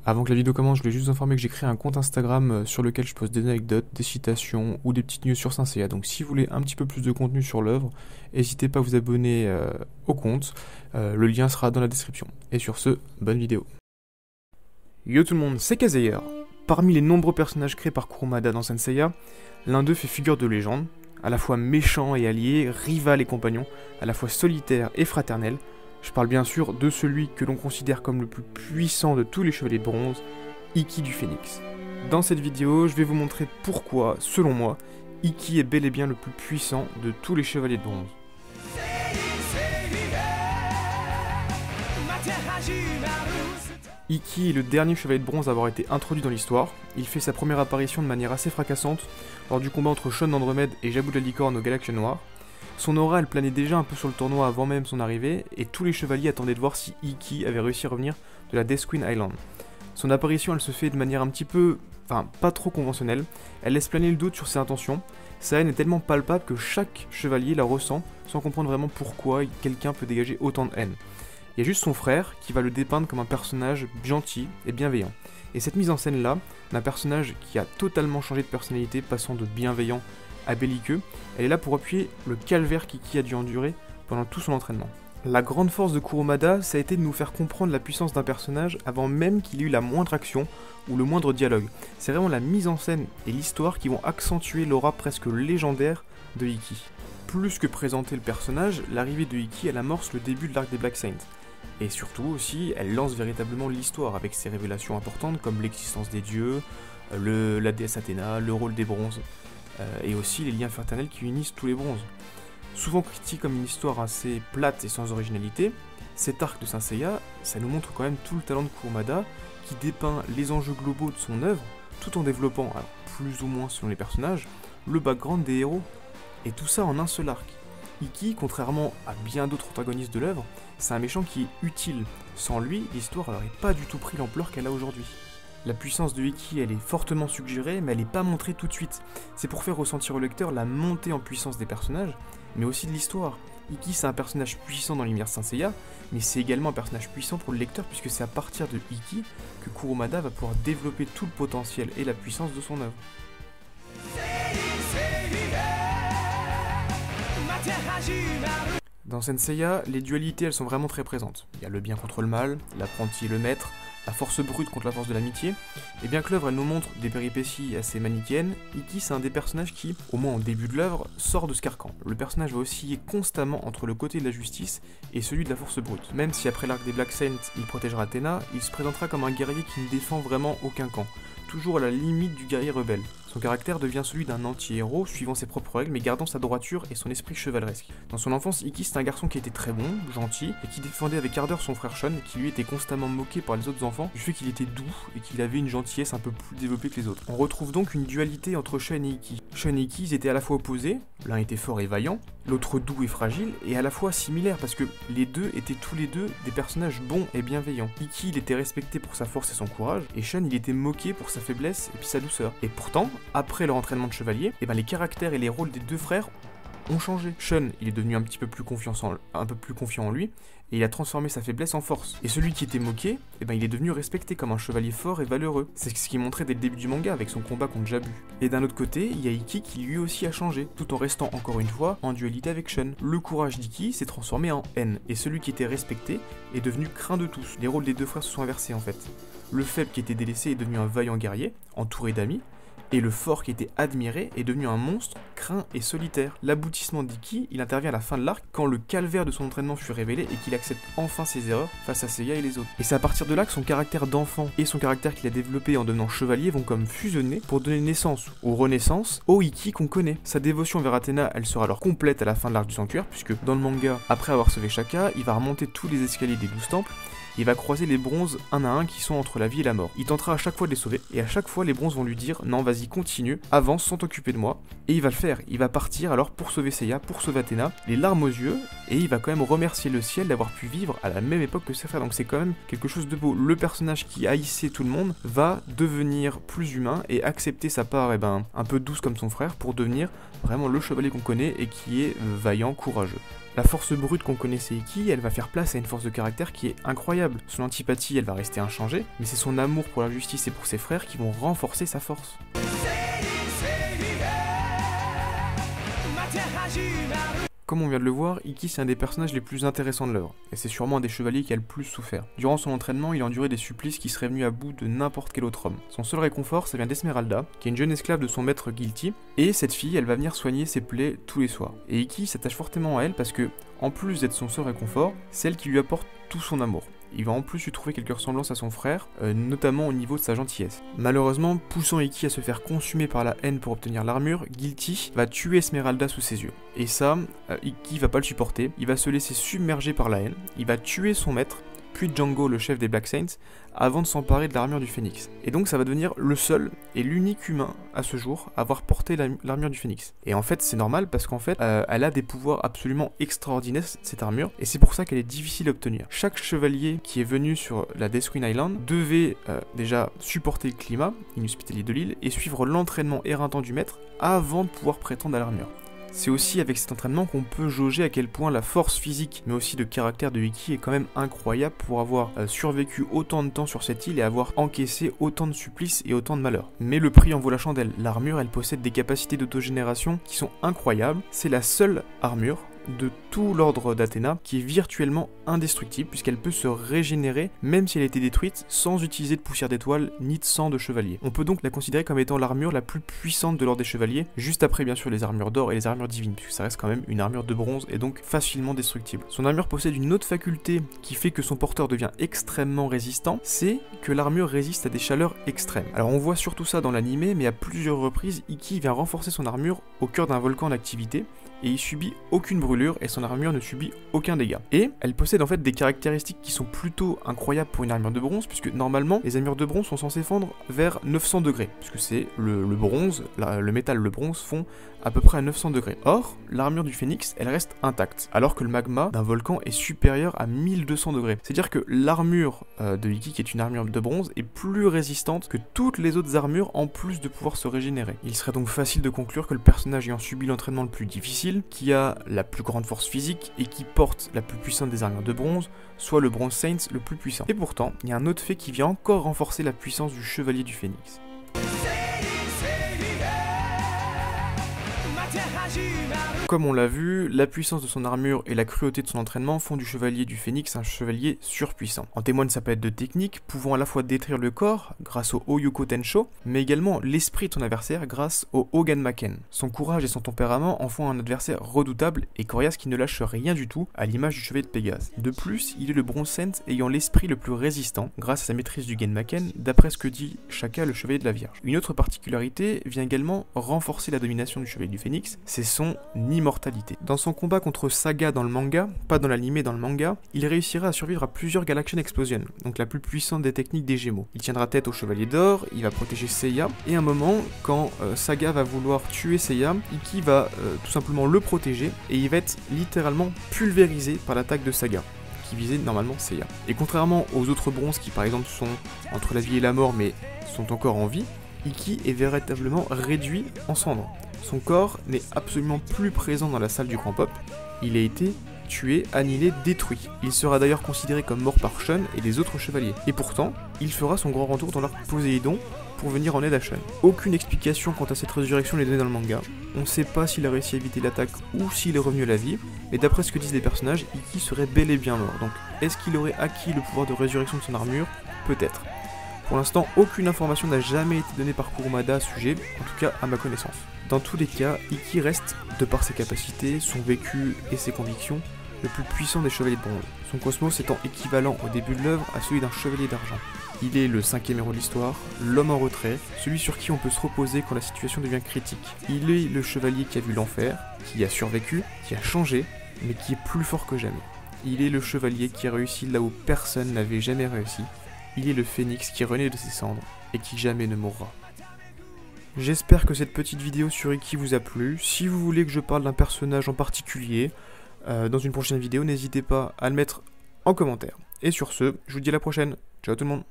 Avant que la vidéo commence, je voulais juste vous informer que j'ai créé un compte Instagram sur lequel je poste des anecdotes, des citations ou des petites news sur Saint Seiya. Donc si vous voulez un petit peu plus de contenu sur l'œuvre, n'hésitez pas à vous abonner au compte. Le lien sera dans la description. Et sur ce, bonne vidéo. Yo tout le monde, c'est Kazeyer. Parmi les nombreux personnages créés par Kurumada dans Saint Seiya, l'un d'eux fait figure de légende, à la fois méchant et allié, rival et compagnon, à la fois solitaire et fraternel. Je parle bien sûr de celui que l'on considère comme le plus puissant de tous les chevaliers de bronze, Ikki du Phénix. Dans cette vidéo, je vais vous montrer pourquoi, selon moi, Ikki est bel et bien le plus puissant de tous les chevaliers de bronze. Ikki est le dernier chevalier de bronze à avoir été introduit dans l'histoire. Il fait sa première apparition de manière assez fracassante lors du combat entre Shun d'Andromède et Jabou la licorne au Galaxie Noir. Son aura, elle planait déjà un peu sur le tournoi avant même son arrivée, et tous les chevaliers attendaient de voir si Ikki avait réussi à revenir de la Death Queen Island. Son apparition, elle se fait de manière un petit peu, pas trop conventionnelle. Elle laisse planer le doute sur ses intentions. Sa haine est tellement palpable que chaque chevalier la ressent sans comprendre vraiment pourquoi quelqu'un peut dégager autant de haine. Il y a juste son frère qui va le dépeindre comme un personnage gentil et bienveillant. Et cette mise en scène là, d'un personnage qui a totalement changé de personnalité, passant de bienveillant à belliqueux, elle est là pour appuyer le calvaire qu'Ikki a dû endurer pendant tout son entraînement. La grande force de Kurumada, ça a été de nous faire comprendre la puissance d'un personnage avant même qu'il ait eu la moindre action ou le moindre dialogue. C'est vraiment la mise en scène et l'histoire qui vont accentuer l'aura presque légendaire de Ikki. Plus que présenter le personnage, l'arrivée de Ikki, elle amorce le début de l'arc des Black Saints. Et surtout aussi, elle lance véritablement l'histoire avec ses révélations importantes comme l'existence des dieux, la déesse Athéna, le rôle des bronzes, et aussi les liens fraternels qui unissent tous les bronzes. Souvent critiqué comme une histoire assez plate et sans originalité, cet arc de Saint Seiya, ça nous montre quand même tout le talent de Kurumada qui dépeint les enjeux globaux de son œuvre tout en développant, alors plus ou moins selon les personnages, le background des héros. Et tout ça en un seul arc. Ikki, contrairement à bien d'autres antagonistes de l'œuvre, c'est un méchant qui est utile. Sans lui, l'histoire n'aurait pas du tout pris l'ampleur qu'elle a aujourd'hui. La puissance de Ikki, elle est fortement suggérée, mais elle n'est pas montrée tout de suite. C'est pour faire ressentir au lecteur la montée en puissance des personnages, mais aussi de l'histoire. Ikki, c'est un personnage puissant dans l'univers Saint Seiya, mais c'est également un personnage puissant pour le lecteur, puisque c'est à partir de Ikki que Kurumada va pouvoir développer tout le potentiel et la puissance de son œuvre. Dans Saint Seiya, les dualités elles sont vraiment très présentes. Il y a le bien contre le mal, l'apprenti et le maître, la force brute contre la force de l'amitié, et bien que l'œuvre elle nous montre des péripéties assez manichéennes, Ikki c'est un des personnages qui, au moins au début de l'œuvre, sort de ce carcan. Le personnage va osciller constamment entre le côté de la justice et celui de la force brute. Même si après l'arc des Black Saints, il protégera Athéna, il se présentera comme un guerrier qui ne défend vraiment aucun camp, toujours à la limite du guerrier rebelle. Son caractère devient celui d'un anti-héros, suivant ses propres règles, mais gardant sa droiture et son esprit chevaleresque. Dans son enfance, Ikki c'est un garçon qui était très bon, gentil, et qui défendait avec ardeur son frère Shun, qui lui était constamment moqué par les autres enfants, du fait qu'il était doux et qu'il avait une gentillesse un peu plus développée que les autres. On retrouve donc une dualité entre Shun et Ikki. Shun et Ikki, ils étaient à la fois opposés, l'un était fort et vaillant, l'autre doux et fragile, et à la fois similaires, parce que les deux étaient tous les deux des personnages bons et bienveillants. Ikki, il était respecté pour sa force et son courage, et Shun, il était moqué pour sa faiblesse et puis sa douceur. Et pourtant, après leur entraînement de chevalier, les caractères et les rôles des deux frères ont changé. Shun, il est devenu un peu plus confiant en lui, et il a transformé sa faiblesse en force. Et celui qui était moqué, il est devenu respecté comme un chevalier fort et valeureux. C'est ce qui est montré dès le début du manga avec son combat contre Jabuu. Et d'un autre côté, il y a Ikki qui lui aussi a changé, tout en restant encore une fois en dualité avec Shun. Le courage d'Ikki s'est transformé en haine, et celui qui était respecté est devenu craint de tous. Les rôles des deux frères se sont inversés en fait. Le faible qui était délaissé est devenu un vaillant guerrier, entouré d'amis, et le fort qui était admiré est devenu un monstre, craint et solitaire. L'aboutissement d'Ikki, il intervient à la fin de l'arc quand le calvaire de son entraînement fut révélé et qu'il accepte enfin ses erreurs face à Seiya et les autres. Et c'est à partir de là que son caractère d'enfant et son caractère qu'il a développé en devenant chevalier vont comme fusionner pour donner naissance ou renaissance au Ikki qu'on connaît. Sa dévotion vers Athéna, elle sera alors complète à la fin de l'arc du sanctuaire, puisque dans le manga, après avoir sauvé Shaka, il va remonter tous les escaliers des 12 temples, il va croiser les bronzes un à un qui sont entre la vie et la mort. Il tentera à chaque fois de les sauver, et à chaque fois les bronzes vont lui dire « Non, vas-y, continue, avance sans t'occuper de moi ». Et il va le faire, il va partir alors pour sauver Seiya, pour sauver Athéna, les larmes aux yeux, et il va quand même remercier le ciel d'avoir pu vivre à la même époque que ses frères. Donc c'est quand même quelque chose de beau. Le personnage qui haïssait tout le monde va devenir plus humain et accepter sa part un peu douce comme son frère pour devenir vraiment le chevalier qu'on connaît et qui est vaillant, courageux. La force brute qu'on connaissait Ikki, elle va faire place à une force de caractère qui est incroyable. Son antipathie, elle va rester inchangée, mais c'est son amour pour la justice et pour ses frères qui vont renforcer sa force. Comme on vient de le voir, Ikki c'est un des personnages les plus intéressants de l'œuvre, et c'est sûrement un des chevaliers qui a le plus souffert. Durant son entraînement, il a enduré des supplices qui seraient venus à bout de n'importe quel autre homme. Son seul réconfort, ça vient d'Esmeralda, qui est une jeune esclave de son maître Guilty, et cette fille, elle va venir soigner ses plaies tous les soirs. Et Ikki s'attache fortement à elle parce que, en plus d'être son seul réconfort, c'est elle qui lui apporte tout son amour. Il va en plus lui trouver quelques ressemblances à son frère, notamment au niveau de sa gentillesse. Malheureusement, poussant Ikki à se faire consumer par la haine pour obtenir l'armure, Guilty va tuer Esmeralda sous ses yeux. Et ça, Ikki va pas le supporter, il va se laisser submerger par la haine, il va tuer son maître, puis Django, le chef des Black Saints, avant de s'emparer de l'armure du Phénix. Et donc ça va devenir le seul et l'unique humain à ce jour à avoir porté l'armure du Phénix. Et en fait c'est normal parce qu'en fait elle a des pouvoirs absolument extraordinaires cette armure, et c'est pour ça qu'elle est difficile à obtenir. Chaque chevalier qui est venu sur la Deathwind Island devait déjà supporter le climat inhospitalier de l'île et suivre l'entraînement éreintant du maître avant de pouvoir prétendre à l'armure. C'est aussi avec cet entraînement qu'on peut jauger à quel point la force physique, mais aussi de caractère de Ikki est quand même incroyable pour avoir survécu autant de temps sur cette île et avoir encaissé autant de supplices et autant de malheurs. Mais le prix en vaut la chandelle. L'armure, elle possède des capacités d'autogénération qui sont incroyables. C'est la seule armure de tout l'ordre d'Athéna qui est virtuellement indestructible puisqu'elle peut se régénérer même si elle a été détruite sans utiliser de poussière d'étoile ni de sang de chevalier. On peut donc la considérer comme étant l'armure la plus puissante de l'ordre des chevaliers, juste après bien sûr les armures d'or et les armures divines, puisque ça reste quand même une armure de bronze et donc facilement destructible. Son armure possède une autre faculté qui fait que son porteur devient extrêmement résistant, c'est que l'armure résiste à des chaleurs extrêmes. Alors on voit surtout ça dans l'animé, mais à plusieurs reprises Ikki vient renforcer son armure au cœur d'un volcan en activité, et il subit aucune brûlure et son armure ne subit aucun dégât. Et elle possède en fait des caractéristiques qui sont plutôt incroyables pour une armure de bronze, puisque normalement les armures de bronze sont censées fondre vers 900 degrés, puisque c'est le bronze, le métal, le bronze fond à peu près à 900 degrés. Or, l'armure du Phénix, elle reste intacte, alors que le magma d'un volcan est supérieur à 1200 degrés. C'est-à-dire que l'armure de Ikki, qui est une armure de bronze, est plus résistante que toutes les autres armures en plus de pouvoir se régénérer. Il serait donc facile de conclure que le personnage ayant subi l'entraînement le plus difficile, qui a la plus grande force physique et qui porte la plus puissante des armures de bronze, soit le Bronze Saints le plus puissant. Et pourtant, il y a un autre fait qui vient encore renforcer la puissance du Chevalier du Phénix. Comme on l'a vu, la puissance de son armure et la cruauté de son entraînement font du chevalier du Phénix un chevalier surpuissant. En témoigne sa palette de techniques, pouvant à la fois détruire le corps grâce au Oyuko Tensho, mais également l'esprit de son adversaire grâce au Oganmaken. Son courage et son tempérament en font un adversaire redoutable et coriace qui ne lâche rien du tout, à l'image du chevalier de Pégase. De plus, il est le Bronze Saint ayant l'esprit le plus résistant, grâce à sa maîtrise du Genmaken, d'après ce que dit Shaka, le chevalier de la Vierge. Une autre particularité vient également renforcer la domination du chevalier du Phénix, c'est son immortalité. Dans son combat contre Saga dans le manga, pas dans l'anime, dans le manga, il réussira à survivre à plusieurs Galaxian Explosion, donc la plus puissante des techniques des Gémeaux. Il tiendra tête au Chevalier d'Or, il va protéger Seiya, et à un moment, quand Saga va vouloir tuer Seiya, Ikki va tout simplement le protéger, et il va être littéralement pulvérisé par l'attaque de Saga, qui visait normalement Seiya. Et contrairement aux autres bronzes qui par exemple sont entre la vie et la mort mais sont encore en vie, Ikki est véritablement réduit en cendres. Son corps n'est absolument plus présent dans la salle du Grand Pop, il a été tué, annihilé, détruit. Il sera d'ailleurs considéré comme mort par Shun et les autres chevaliers. Et pourtant, il fera son grand retour dans l'arc Poséidon pour venir en aide à Shun. Aucune explication quant à cette résurrection n'est donnée dans le manga. On ne sait pas s'il a réussi à éviter l'attaque ou s'il est revenu à la vie, mais d'après ce que disent les personnages, Ikki serait bel et bien mort. Donc, est-ce qu'il aurait acquis le pouvoir de résurrection de son armure? Peut-être. Pour l'instant, aucune information n'a jamais été donnée par Kurumada à ce sujet, en tout cas à ma connaissance. Dans tous les cas, Ikki reste, de par ses capacités, son vécu et ses convictions, le plus puissant des chevaliers de bronze. Son cosmos étant équivalent au début de l'œuvre à celui d'un chevalier d'argent. Il est le 5e héros de l'histoire, l'homme en retrait, celui sur qui on peut se reposer quand la situation devient critique. Il est le chevalier qui a vu l'enfer, qui a survécu, qui a changé, mais qui est plus fort que jamais. Il est le chevalier qui a réussi là où personne n'avait jamais réussi. Il est le phénix qui renaît de ses cendres et qui jamais ne mourra. J'espère que cette petite vidéo sur Ikki vous a plu. Si vous voulez que je parle d'un personnage en particulier dans une prochaine vidéo, n'hésitez pas à le mettre en commentaire. Et sur ce, je vous dis à la prochaine. Ciao tout le monde.